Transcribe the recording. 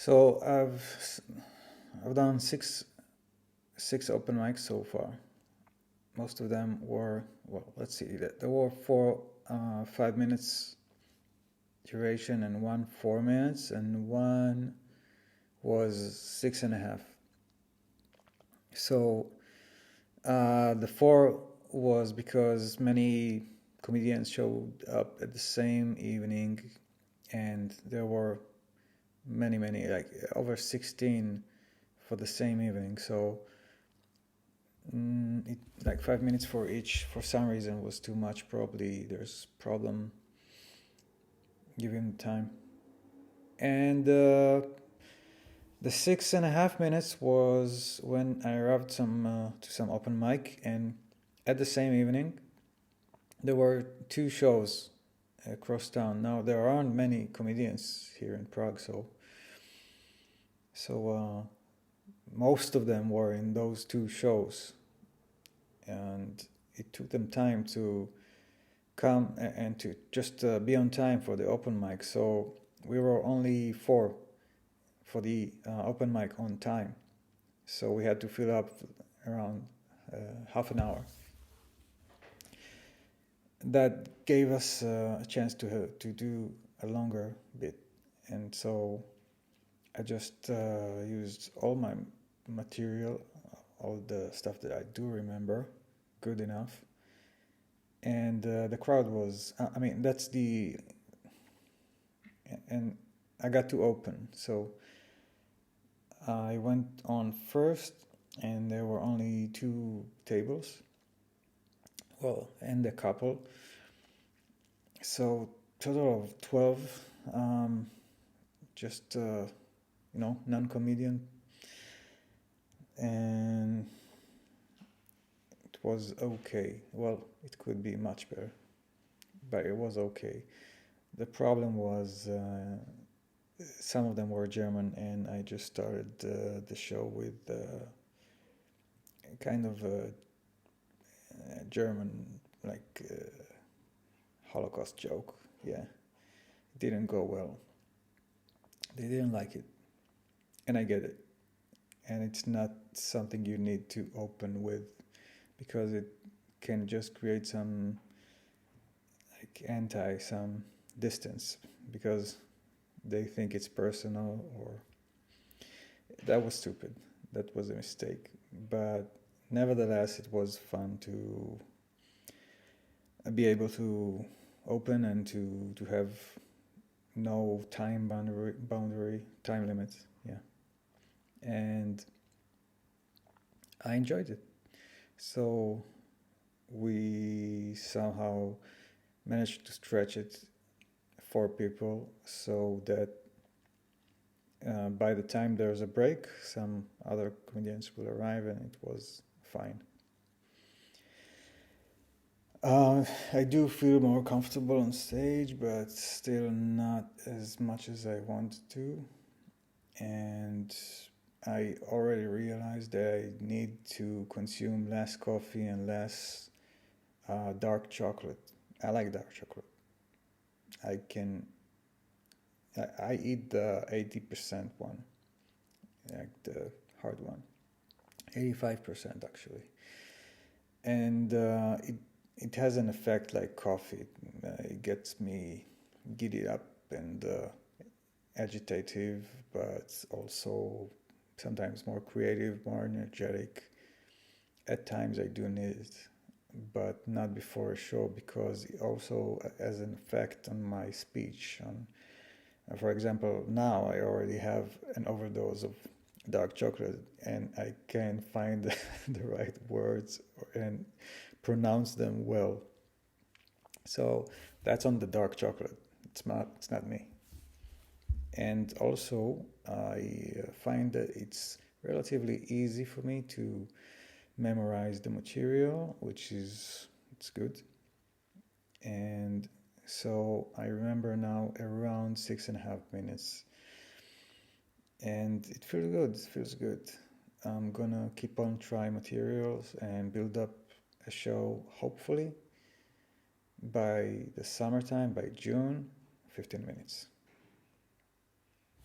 So I've done six open mics so far. Most of them were, well, let's see, there were four 5 minutes duration and one 4 minutes, and one was 6.5. So the four was because many comedians showed up at the same evening, and there were many, like over 16 for the same evening. So like 5 minutes for each, for some reason, was too much. Probably there's problem giving time. And the 6.5 minutes was when I arrived to some open mic, and at the same evening there were two shows across town. Now there aren't many comedians here in Prague, so most of them were in those two shows, and it took them time to come and to just be on time for the open mic. So we were only four for the open mic on time, so we had to fill up around half an hour. That gave us a chance to do a longer bit, and so I just used all my material, all the stuff that I do remember good enough, and the crowd was, and I got to open, so I went on first, and there were only two tables, well, and a couple, so total of 12, just non-comedian, and it was okay. Well, it could be much better, but it was okay. The problem was some of them were German, and I just started the show with kind of a German, like Holocaust joke. Yeah, it didn't go well. They didn't like it, and I get it. And it's not something you need to open with, because it can just create some some distance, because they think it's personal, or that was stupid. That was a mistake. But nevertheless, it was fun to be able to open and to have no time time limits. Yeah. And I enjoyed it. So we somehow managed to stretch it for people, so that by the time there's a break, some other comedians will arrive, and it was fine. I do feel more comfortable on stage, but still not as much as I want to. And I already realized that I need to consume less coffee and less dark chocolate. I like dark chocolate. I eat the 80% one, like the hard one, 85% actually, and it has an effect like coffee. It gets me giddy up and agitative, but also sometimes more creative, more energetic. At times I do need it, but not before a show, because it also has an effect on my speech. For example, now I already have an overdose of dark chocolate, and I can't find the right words and pronounce them well. So that's on the dark chocolate. It's not me. And also, I find that it's relatively easy for me to memorize the material, it's good. And so I remember now around 6.5 minutes, and it feels good. I'm gonna keep on trying materials and build up a show, hopefully by the summertime, by June, 15 minutes.